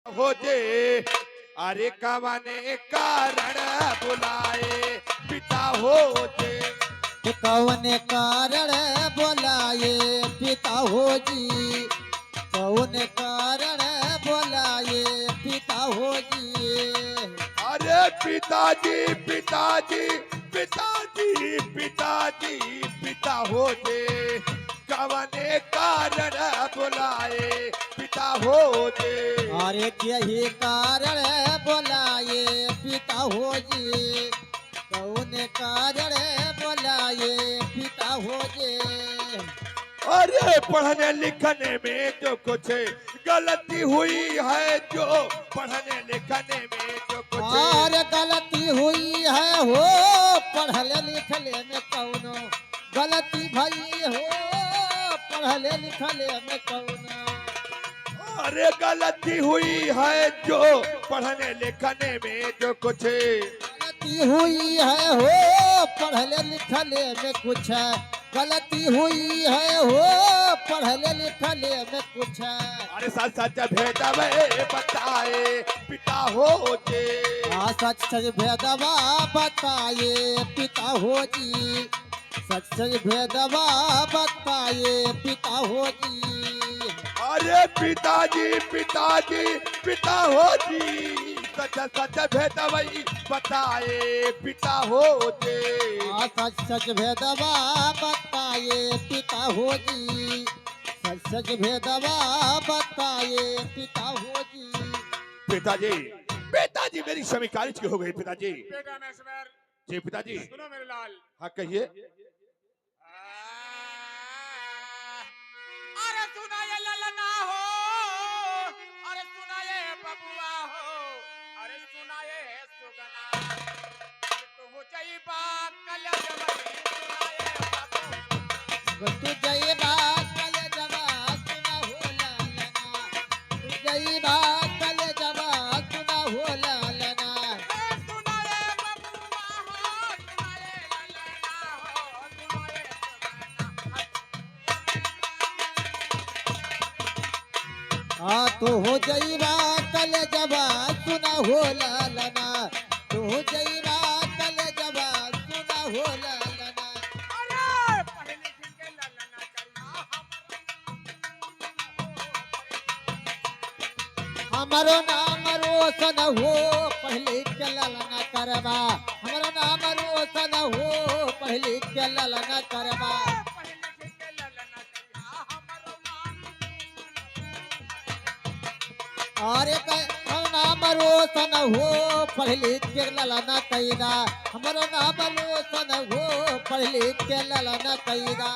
हो जे अरे कवने कारण बुलाए पिता हो जे कौन कारण बोलाए पिता हो जी। कौन कारण बोलाए पिता हो जी। अरे पिताजी पिताजी पिताजी पिताजी पिता हो जे कवने कारण बुलाए पिता हो जे अरे यही कारण बोलाए पिता हो जी। कौन कारण बोलाए पिता हो जी। अरे पढ़ने लिखने में जो कुछ गलती हुई है जो पढ़ने लिखने में जो कुछ और गलती हुई है हो पढ़ले लिखले में कौनो गलती भई हो पढ़ले लिखले में कौनो अरे गलती हुई है जो पढ़ने लिखने में जो कुछ गलती हुई है हो पढ़ले लिखले में कुछ है। गलती हुई है हो पढ़ले लिखले में कुछ है। अरे सच सच भेद बताए पिता हो जे सच सच भेदवा बताए पिता हो जी। सच सच भेदवा बताए पिता हो जी। अरे पिताजी पिताजी पिता हो जी सच सच भेद बताए पिता हो जे सच सच भेदवा बताए पिता हो जी। सच सच भेदवा बताए पिता हो जी। पिताजी पिताजी मेरी शमी कालिज की हो गई पिताजी बेटा मैसवर जी पिताजी सुनो मेरे लाल। हाँ कहिए अरे सुना ये ललना हो, अरे सुना ये बबुआ हो, अरे सुना ये सुगना, अरे तो हो जाई बात कल जवानी सुना ये बाबू। तू जय बात कल जवा सुना हो लालना। तू जय बात कल जवा सुना हो लालना। सुना ये बबुआ हो, सुना ये ललना हो, सुना ये सुगना। तू हो जईबा कल जबा सुना हो लालना। तू हो जईबा कल जबा सुना हो लालना। अरे पढ़े लिखे के ललना करना हमारो नाम रोशन हो पहले के लालना करबा। हमारो नाम रोशन हो पहले के लालना करबा। पढ़े लिखे के ललना करना हमारो अरे नाम रोशन हो पहले के लालना कैदा। हमारो नाम रोशन हो पहले के लालना कैदा।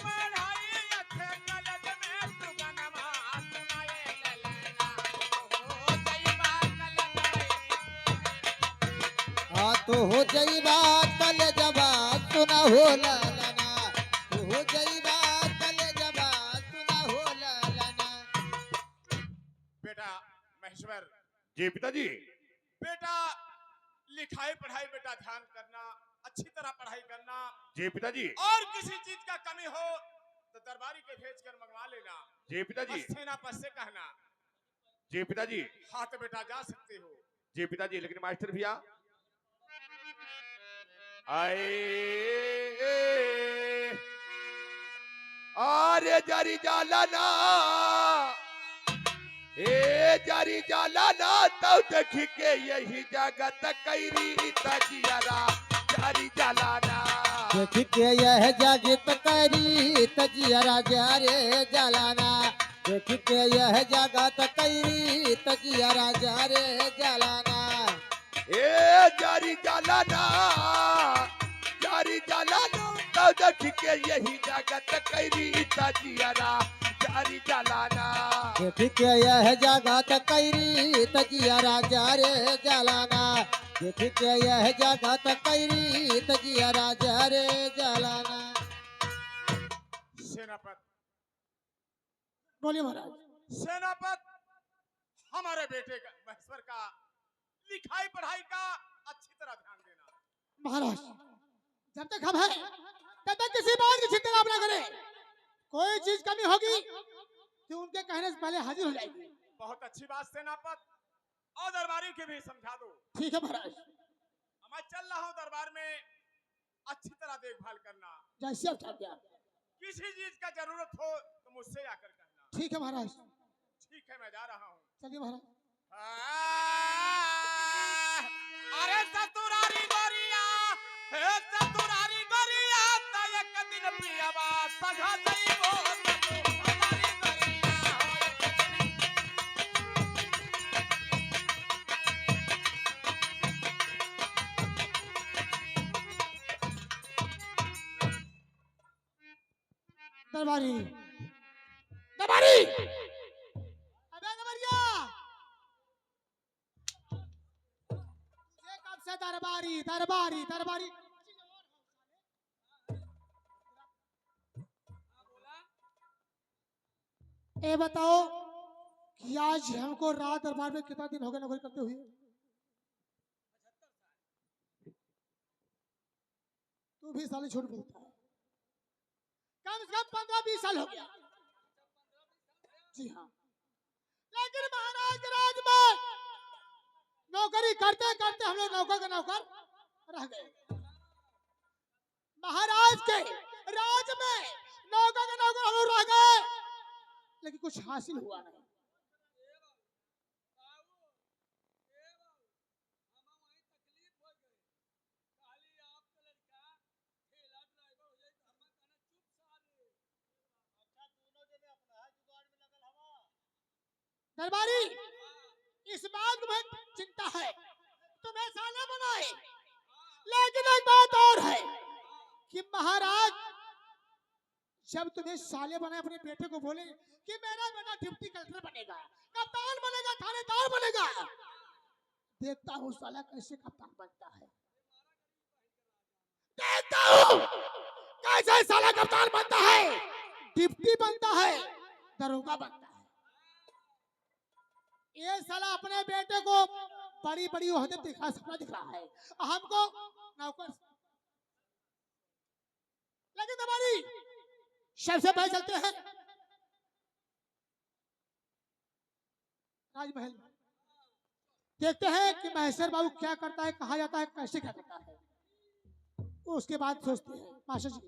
पढ़ाई अच्छे कॉलेज में सुगनमा सुनाए ललना हो जई बात तू हो जईबा कल जबा सुना हो लालना। तू हो जईबा कल जबा सुना हो लालना। बेटा महेश्वर, जी पिताजी बेटा लिखाई पढ़ाई बेटा ध्यान करना, अच्छी तरह पढ़ाई करना, जी पिताजी और किसी चीज का कमी हो तो दरबारी के भेज कर मंगवा लेना। जी पिताजी बस सेनापति से कहना। जी पिताजी हाँ तो बेटा जा सकते हो। जी पिताजी लेकिन मास्टर भैया आए अरे जारी जाला ना ए जारी जाला ना तब देख के यही जगत कैरी तजियारा जारी जाला ना देख के यह जगत करी तजियरा जा रे जलाना। देख के यह जगत करी तजियरा जा रे जलाना। ए जारी जाला ना जारी जाला ना तब देख के यही जगत कैरी तजियारा जारी जाला ना देख के यह जगत करी तजियरा जा रे जलाना। देख के यह जगत करी तजियरा जा रे जलाना। सेनापति, बोलिए महाराज। सेनापति हमारे बेटे का महेश्वर का लिखाई पढ़ाई का अच्छी तरह ध्यान देना। महाराज जब तक हम हैं तब तक किसी बात की चिंता ना करें। कोई चीज कमी होगी तो उनके कहने से पहले हाजिर हो जाएगी। बहुत अच्छी बात सेनापत, और दरबारी के भी समझा दो। ठीक है महाराज। मैं चल रहा हूँ दरबार में, अच्छी तरह देखभाल करना। जैसे आप चाहते हैं। किसी चीज का जरूरत हो तो मुझसे आकर कहना। ठीक है महाराज। ठीक है, मैं जा रहा हूँ। चलिए महाराज। अरे ससुरारी गोरिया, हे ससुरारी गोरिया, त एक दिन पियवा सजा देबो ससुरारी गोरिया दरबारी, दरबारी, अबे दरबारिया, तुझे कब से दरबारी दरबारी दरबारी। ये बताओ कि आज हमको रात दरबार में कितना दिन हो गए नौकरी करते हुए? तू भी साले झूठ बोलता है। कम से कम 15-20 साल हो गया। जी हाँ, लेकिन महाराज के राज में नौकरी करते करते हम लोग नौकर का नौकर रह गए। महाराज के राज में नौकर का नौकर हम लोग रह गए, लेकिन कुछ हासिल हुआ नहीं। दरबारी, इस बात को बहुत चिंता है, तुम्हें साले बनाए, लेकिन एक बात और है कि महाराज जब तुम्हें साले बनाए अपने बेटे को बोले कि मेरा बेटा डिप्टी कलेक्टर बनेगा, कप्तान बनेगा, थानेदार बनेगा, देखता हूँ साला कैसे कप्तान बनता है, देखता हूँ कैसे साला कप्तान बनता है, डिप्टी बनता है, दरोगा बनता है। ये साला अपने बेटे को बड़ी बड़ी ओहदे दिखा सपना दिख रहा है, हमको नौकर। लेकिन दरबारी सबसे पहले चलते हैं राजमहल, देखते हैं कि महेश्वर बाबू क्या करता है, कहा जाता है, कैसे क्या करता है, उसके बाद सोचते हैं। मास्टर जी,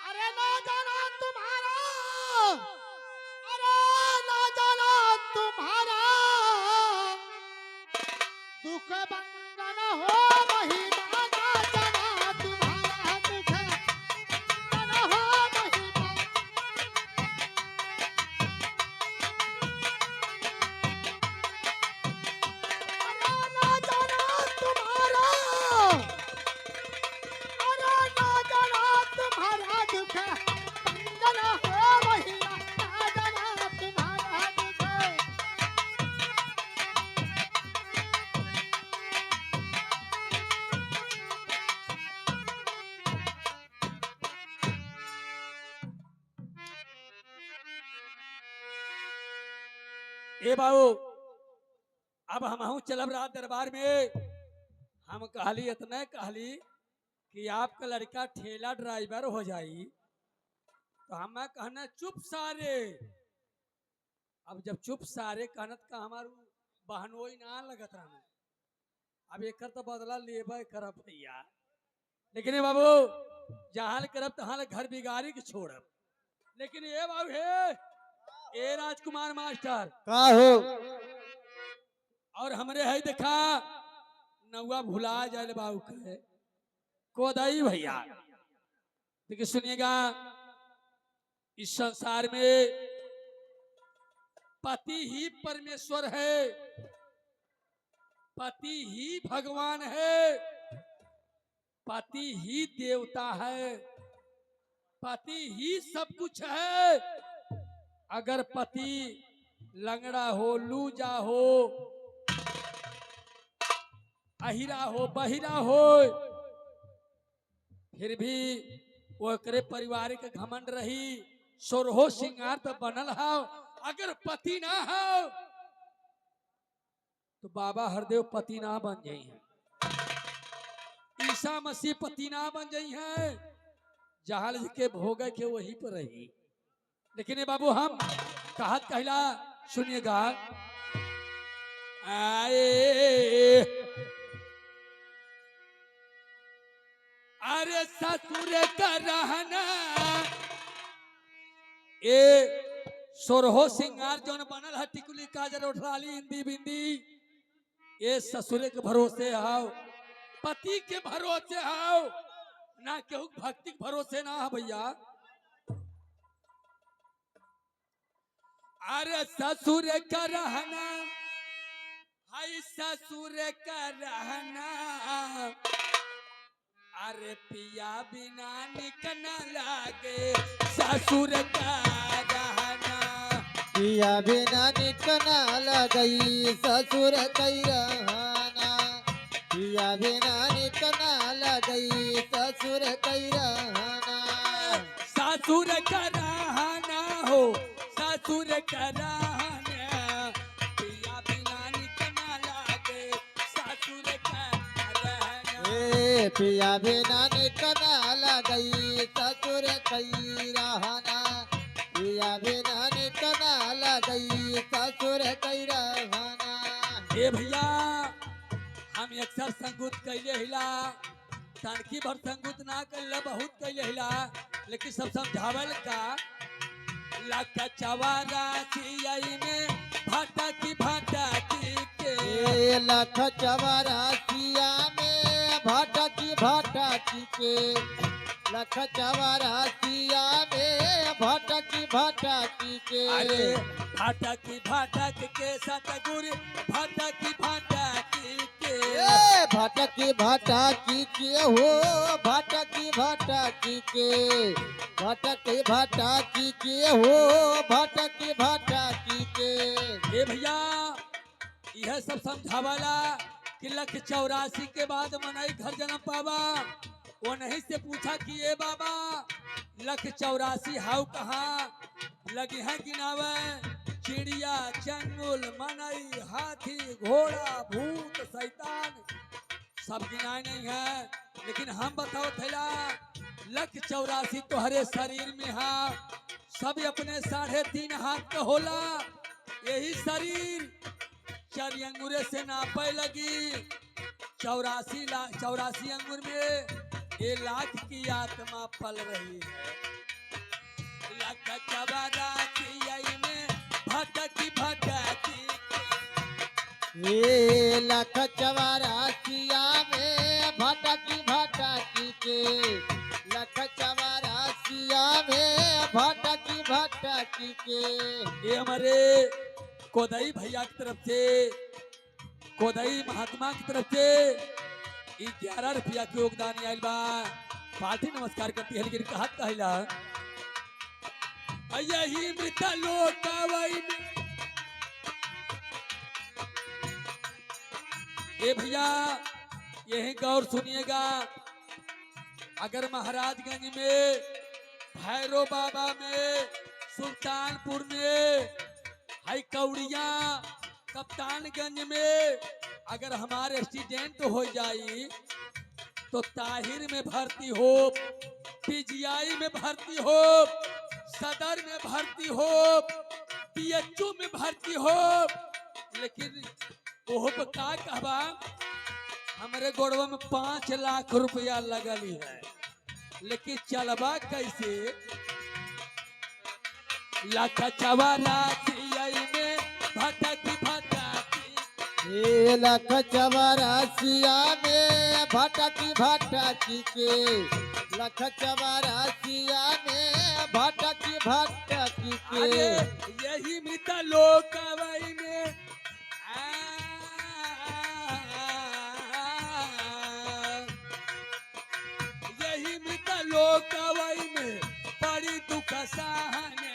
अरे ना जाना तुम्हारा, अरे ना जाना तुम्हारा दुख बंधन हो महिमा, ना जाना तुम्हारा दुख बंधन हो महिमा। अरे ना जाना तुम्हारा, अरे ना जाना तुम्हारा दुख बंधन हो महिमा, ना जाना तुम्हारा दुख। ए बाबू, अब हम चलब रात दरबार में। हम कहली इतना कहली कि आपका लड़का ठेला ड्राइवर हो जाई, तो हम कहना चुप सारे। अब जब चुप सारे कहनत का हमार बहनोई ना लगत रहना, अब एक तो बदला लेबे करब भैया। लेकिन ए बाबू, जहाँ करब तहाँ घर बिगाड़ी के छोड़ब। लेकिन ए बाबू हे, ए राजकुमार मास्टर का हो? और हमरे है देखा नौआ भुला जाए बाबू के कोदाई भैया। देखिए सुनिएगा, इस संसार में पति ही परमेश्वर है, पति ही भगवान है, पति ही देवता है, पति ही सब कुछ है। अगर पति लंगड़ा हो, लूजा हो, अहिरा हो, बहिरा हो, फिर भी वो करे पारिवारिक घमंड रही, सोरहो सिंगार तो बनल हो। अगर पति ना हो तो बाबा हरदेव पति ना बन जाई हैं, ईसा मसीह पति ना बन जाई हैं, जहां के भोगे के वहीं पर रही। लेकिन ये बाबू हम कहत कहला सुनिएगा, आए अरे ससुर का रहना ए सोरहो सिंगार जौन बनल है, टिकुली काजर उठलाली हिंदी बिंदी, ये ससुर के भरोसे आओ, पति के भरोसे आओ, ना केहू भक्ति के भरोसे ना है भैया। अरे ससुर का रहना, हाय ससुर का रहना, अरे पिया बिना निक न लागे ससुर का रहना, पिया बिना निक ना लगई ससुर कई रहना, पिया बिना निक ना लगई ससुर कई रहना। ससुर का रहना हो, ससुर का रहना, पिया बिना निक न लागे ससुर का रहना। ए पिया बिना निक ना लगई ससुर कई रहना, पिया बिना निक ना लगई ससुर कई रहना। ए भैया हम अक्सर संगूत कैले हिला, तनकी भर संगूत ना कैला, बहुत कैले हिला, लेकिन सब समझावल का लख चौरासी में भाटा की के ए लख चौरासिया में भटकी भटकी के, लख चौरासिया में भटकी भटकी के। अरे भाटक के सतगुरु भाटकी के ए भटकी भटकी के हो, भटकी भटकी के, भटकी भटकी के हो, भटकी भटकी के। ए भैया यह सब समझावाला कि लख 84 के बाद मनई घर जन्म पावा। वो नहीं से पूछा कि ये बाबा लख 84 हाउ कहाँ लगी है गिनावे, चिड़िया चंगुल मनई हाथी घोड़ा भूत शैतान सब गिनाए नहीं है, लेकिन हम बताओ थैला लख 84 तो हरे शरीर में है, सब अपने 3.5 हाथ का होला, यही शरीर 4 अंगूरे से नापे लगी, 84 अंगूर में 1 लाख की आत्मा पल रही है। लख 84 में भटकी ए लख चौरासिया में भटकी भटकी के, लख चौरासिया में भटकी भटकी के। ये हमारे कोदई भैया की तरफ से, कोदई महात्मा की तरफ से 11 रुपया के योगदान आयल बा। पार्टी नमस्कार करती है, लेकिन कहा कहला यही मृत लोक ये भैया यही गौर सुनिएगा, अगर महाराजगंज में, भैरो बाबा में, सुल्तानपुर में, हाई कौड़िया, कप्तानगंज में अगर हमारे एक्सीडेंट हो जाई तो ताहिर में भर्ती हो, पीजीआई में भर्ती हो, सदर में भर्ती हो, पीएचयू में भर्ती हो, लेकिन ओह पे का कहबा हमारे गोड़वा में 5 लाख रुपया लगली है, लेकिन चलबा कैसे। लख 84 में भटकी ए लख चौरासिया में भटकी भटकी के, लख चौरासिया में भटकी भटकी अरे के। यही मृत लोक में यही मृत लोक में बड़ी दुख सहने,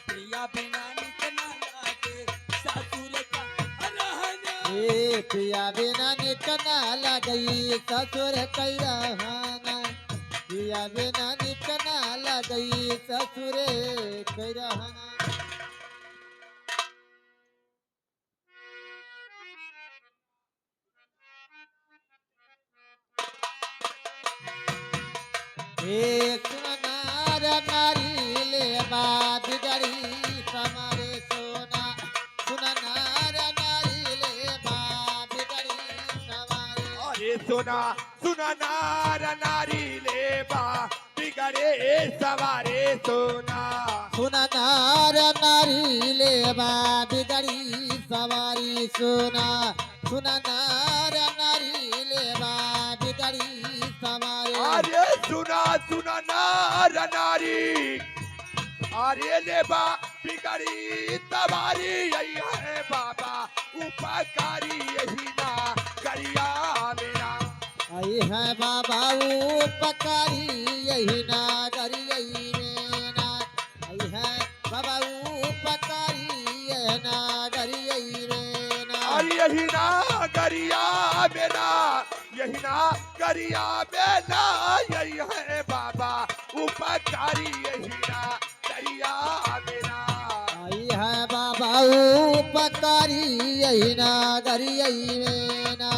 पिया बिना निक न लागे ससुर का रहना। ए पिया बिना निक ना लगई ससुर कई रहना, पिया बिना निक ना लगई ससुर कई रहना। ए सुनार नारी ले बिगड़ी समारे सोना सुनार नारी ले बिगड़ी समारे अरे सुना सुना नार नारी लेबा बिगड़े सवारे सोना सुनार नारी ले बिगड़ी सवारी सोना सुनार नारी ले बिगड़ी सवारी अरे सुना सुना नार नारी अरे लेबा बिगड़ी तबारी यही है बाबा उपकारी यही ना करिया मेरा आई है बाबा उपकारी यही नागरी यही मेना आई है बाबा उपकारी यही नागरी यही मेना और यही ना करिया मेरा यही ना करिया मेरा यही है बाबा उपकारी यही ना करिया मेरा आई है बाबा उपकारी यही नागरी यही मेना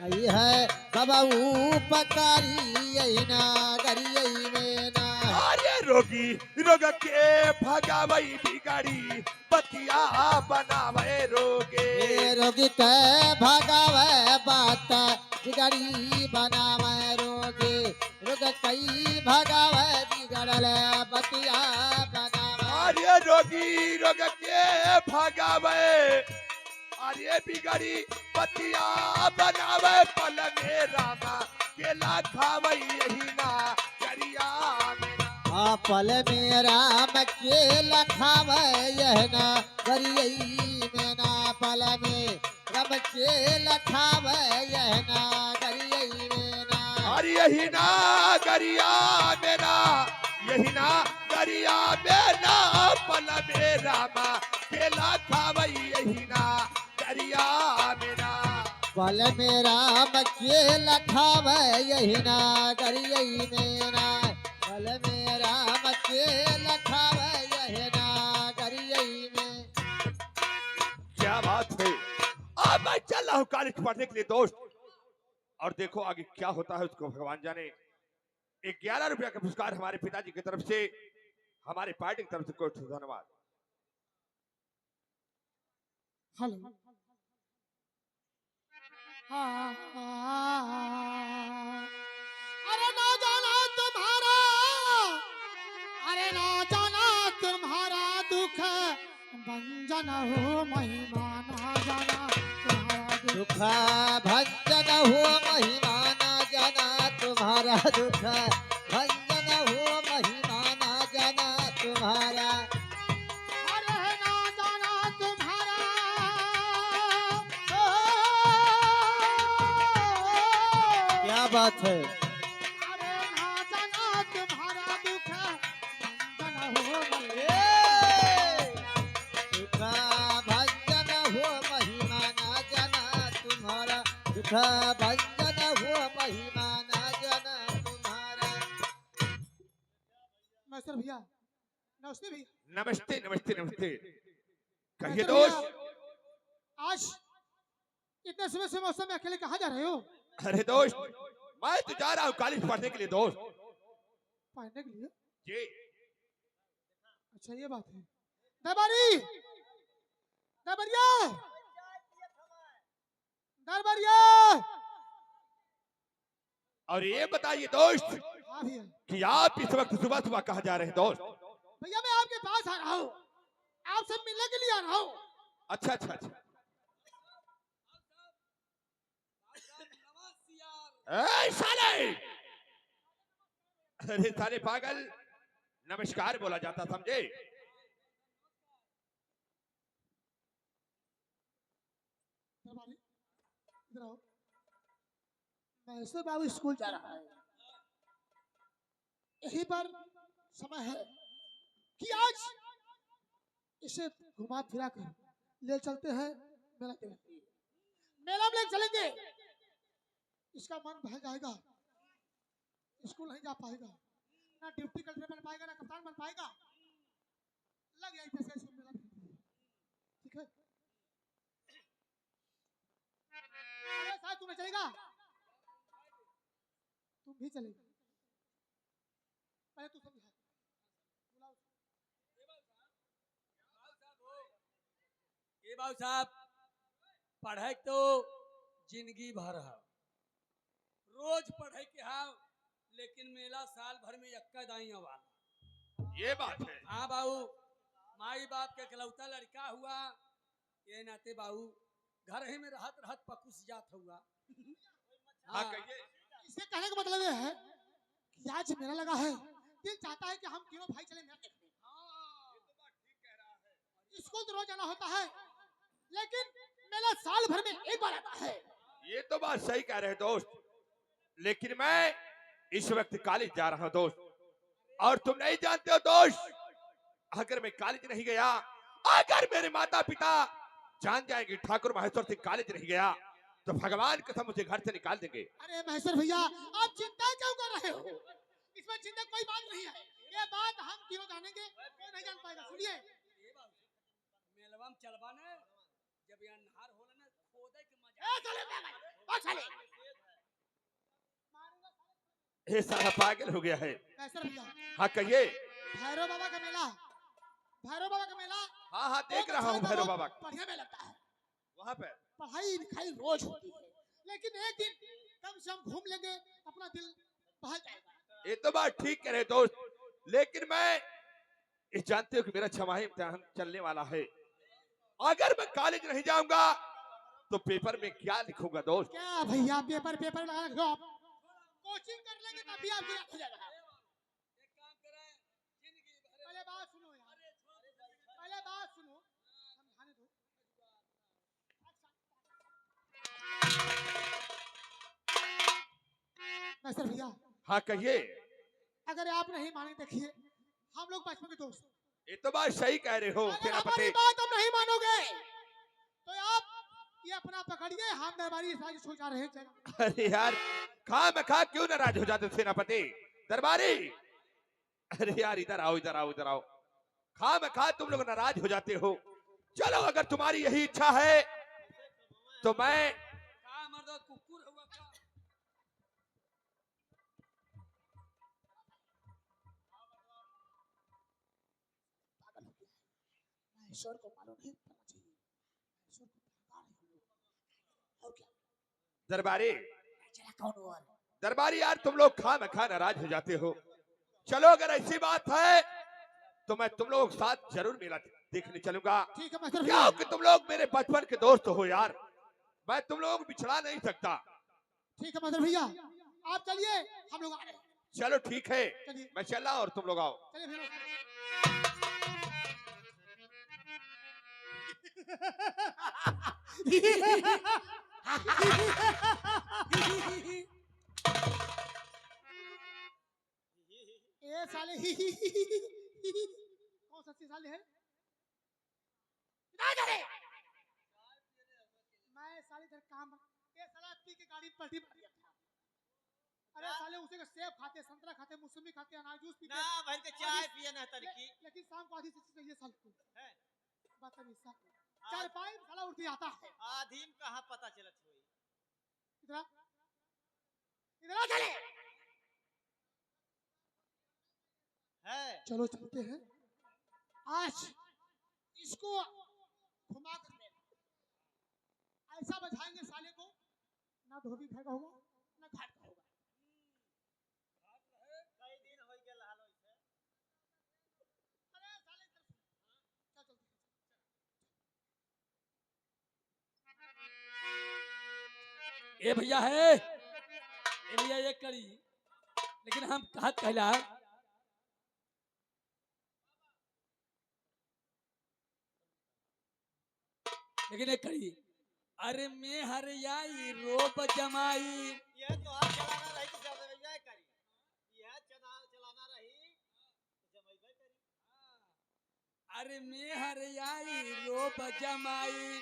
आई है बाबा उपकारी यही नागरी यही मेना अरे रोगी रोग के भगावई बिगड़ी बतिया बनावे रोगे ए रोगी के भगावे बात बिगड़ी बनावे रोगी रोग कई भगावे बिगड़ल बतिया बनावे अरे रोगी रोग के भगावे अरे बिगड़ी बतिया बनावे पल में रामा केला खावे यही ना करिया मेरा पल में राम के लखावे यह ना गरियई में ना पल में राम के लखावे यह ना गरियई में ना अरे यही ना करिया मेरा यही ना करिया मेरा पल में रामा केला खावे यही ना करिया मेरा पल में राम के लखावे यही ना गरियई में ना पल में राम के लखावे यह ना गरियई में क्या बात है अब मैं चल रहा हूँ कॉलेज पढ़ने के लिए दोस्त और देखो आगे क्या होता है उसको भगवान जाने 11 रुपया का पुरस्कार हमारे पिताजी की तरफ से हमारे पार्टी की तरफ से कोई धन्यवाद हेलो अरे ना जाना तुम्हारा अरे ना जाना तुम्हारा दुख भंजन हो महिमा ना जाना तुम्हारा दुख दुख भंजन हो महिमा ना जाना तुम्हारा दुख भंजन हो महिमा ना जाना तुम्हारा अरे ना जाना तुम्हारा क्या बात है अरे ना जाना तुम्हारा दुख भंजन हो महिमा दुख भंजन हो महिमा ना जाना तुम्हारा दुख भंजन हो महिमा ना जाना तुम्हारा नमस्ते भैया नमस्ते भैया नमस्ते नमस्ते नमस्ते कहिए नमस्ते दोस्त भैया। आज इतने सुबह से मौसम में अकेले कहाँ जा रहे हो अरे दोस्त मैं तो जा रहा हूँ कॉलेज पढ़ने के लिए दोस्त पढ़ने के लिए जी अच्छा ये बात है दरबारी दरबारिया दरबारिया और ये बताइए दोस्त हाँ भैया कि आप इस वक्त सुबह सुबह कहाँ जा रहे हैं दोस्त भैया मैं आपके पास आ रहा हूँ आपसे मिलने के लिए आ रहा हूँ अच्छा अच्छा अच्छा ए, साले अरे साले पागल नमस्कार बोला जाता समझे दरबारी इधर आओ महेश्वर बाबू स्कूल जा रहा है यहीं पर समय है कि आज इसे घुमा फिरा कर ले चलते हैं मेला देखने मेला में ले चलेंगे इसका मन बह जाएगा स्कूल नहीं जा पाएगा ना ड्यूटी करने बन पाएगा ना कप्तान बन पाएगा लग जाए पैसे इसको मेला देखने में। ठीक है अरे साहब तू नहीं चलेगा तुम भी चलेगा पहले तू समझा बुलाओ। ए बाबू साहब पढ़ाई तो जिंदगी भर है, रोज पढ़ाई के हाँ, लेकिन मेला साल भर में यक्का दाइया वाला। ये बात है। हाँ बाबू, माई बाप के इकलौता लड़का हुआ, ये नाते बाबू घर ही में रहत रहत पकुस जात हुआ। हाँ कहिए। इसके कहने का मतलब ये है कि आज मेला लगा है, दिल चाहता है कि हम तीनों भाई चले मेला देखने। स्कूल तो रोज जाना होता है, लेकिन मेला साल भर में एक बार आता है। ये तो बात सही कह रहे हैं दोस्त, लेकिन मैं इस वक्त कॉलेज जा रहा हूँ दोस्त, और तुम नहीं जानते हो दोस्त, अगर मैं कॉलेज नहीं गया, अगर मेरे माता पिता जान जाएंगे ठाकुर महेश्वर सिंह कॉलेज नहीं गया, तो भगवान कसम मुझे घर से निकाल देंगे। अरे महेश्वर भैया, आप चिंता क्यों कर रहे हो? इसमें चिंता कोई बात नहीं है, ये बात हम क्यों जानेंगे, कोई नहीं जान पाएगा। सुनिए, मेलवा में चलबा ने, जब यहाँ नहार होला ना, खोदे के मजा। ए चले पागल, ओ चले। ये सारा पागल हो गया है। महेश्वर भैया, हाँ कहिए। भैरव बाबा का मेला, भैरव बाबा का मेला हाँ हाँ देख रहा हूँ भैरव बाबा। बढ़िया में लगता है। वहाँ पे पढ़ाई लिखाई रोज होती है, लेकिन एक दिन कम से कम घूम लेंगे, अपना दिल बहल जाएगा। ये तो बात ठीक कह रहे दोस्त, लेकिन मैं ये जानते हो कि मेरा छमाही इम्तिहान चलने वाला है, अगर मैं कॉलेज नहीं जाऊंगा तो पेपर में क्या लिखूंगा दोस्त? क्या भैया पेपर पेपर लगा रखो आप, कोचिंग कर लेंगे तभी आपकी हो जाएगा। एक काम करें, जिंदगी भर पहले बात सुनो यार, पहले बात सुनो, समझाने दो। महेश्वर भैया, हाँ कहिए। अगर आप नहीं माने, देखिए हम लोग बचपन के दोस्त, ये तो बात सही कह रहे हो अगर हमारी सेनापति। बात आप नहीं मानोगे तो आप ये अपना पकड़िए, हम दरबारी साज सोचा रहे हैं। अरे यार खा क्यों नाराज हो जाते हो सेनापति दरबारी? अरे यार इधर आओ इधर आओ इधर आओ, खा तुम लोग नाराज हो जाते हो। चलो अगर तुम्हारी यही इच्छा है तो मैं का मर्द कुकुर हुआ का। ईश्वर को मालूम नहीं पड़ना चाहिए, ईश्वर को पुकार है हम लोग। और क्या दरबारी चला कौन और दरबारी यार तुम लोग खा नाराज हो जाते हो। चलो अगर ऐसी बात है तो मैं तुम लोग साथ जरूर मेला देखने चलूंगा, ठीक है महेश्वर भैया, क्योंकि तुम लोग मेरे बचपन के दोस्त हो यार, मैं तुम लोगों को बिछड़ा नहीं सकता। ठीक है महेश्वर भैया, आप चलिए, हम लोग आ रहे हैं। चलो ठीक है, चलिए मैं चल रहा और तुम लोग आओ। चलिए फिर। ये साले कौन सा साले है? मैं साले इधर काम, ये साला पी के गाड़ी पलटी मार दिया था। अरे साले उसे का सेब खाते, संतरा खाते, मौसमी खाते, अनार जूस पीते ना भाई के चाय पिए ना तरकी लेकिन शाम को आधी से चाहिए साल को है। बदतमीज सा। चार पाँच साला उल्टी आता है। आधीम कहाँ पता चलत हुई। इधर इधर आ चले। है चलो चलते हैं, आज इसको घुमा कर ले, ऐसा बजाएंगे साले को, ना धोबी खाएगा होगा ना घाट का होगा। कई दिन हो गए हालो इसे। अरे साले इधर सुन। चल चल ए भैया है, ए भैया ये करी, लेकिन हम कहत कहला लेकिन एक करी, अरे मैं हरियाई रोब जमाई, ये तो हाथ चलाना रही तो जमैबे करी, यह चलाना रही तो जमैबे करी। अरे मैं हरियाई रोब जमाई,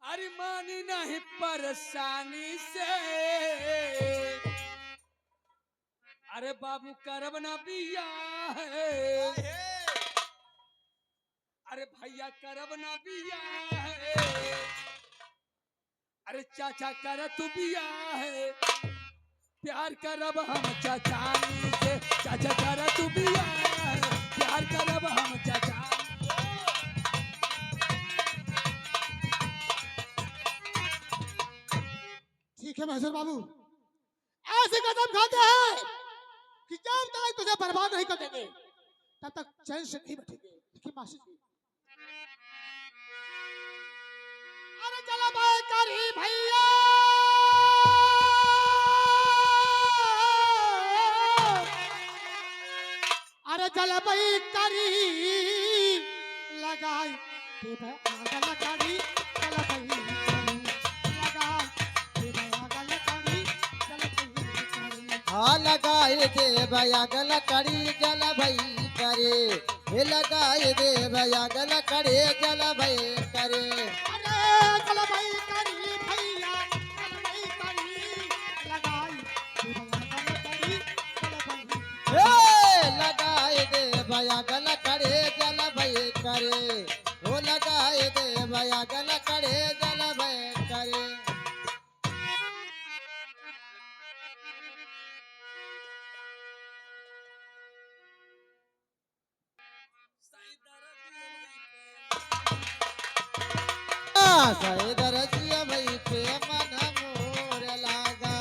अरे मानी नहीं परेशानी से, अरे बाबू करब ना बिया है, अरे भैया करब ना बिया है, अरे चाचा कर तू बिया है, प्यार करब हम चाचानी से, चाचा कर तू बिया, प्यार करब हम चाचानी। ठीक है महेश्वर बाबू, ऐसे कदम खाते हैं कि जब तक तुझे बर्बाद नहीं कर देंगे तब तक चैन से नहीं बैठेंगे। देखिए मासी जी, अरे चला भाई करी भैया, अरे चला भाई करी लगाई दे आगल करी, चला भाई करी लगाई दे आगल करी, चला भाई करी। हाँ लगाए दे भया गल करी जल भई करे, हे लगाए दे भया गल करे जल भई करे। अरे चल भाई करी भैया, चल भाई करी लगाई दे आगल करी, चला भाई हे लगाए दे भया गल करे जल भई करे, हो लगाए दे भया गल करे जल भई करे। सैदर जिया भई पे मन मोर लागा,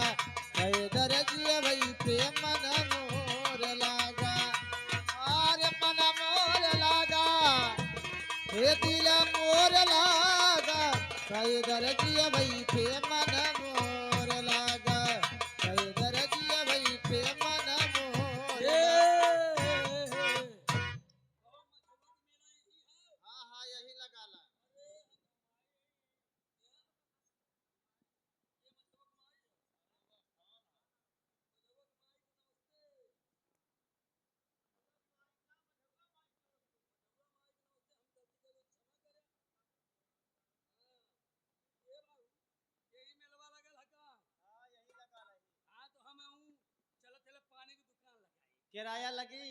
सैदर जिया भई पे मन मोर लागा, आरे मन मोर लागा, हे दिल मोर लागा, सैदर जिया भई पे मन मोर लागा, सैदर जिया भई पे मन मोर लागा। हाँ हाँ यही लगा ला। यही मेलवा लगल है का? हाँ यही लगा ला। हाँ तो हम चलत चलत पानी की दुकान लगाई। किराया लगी।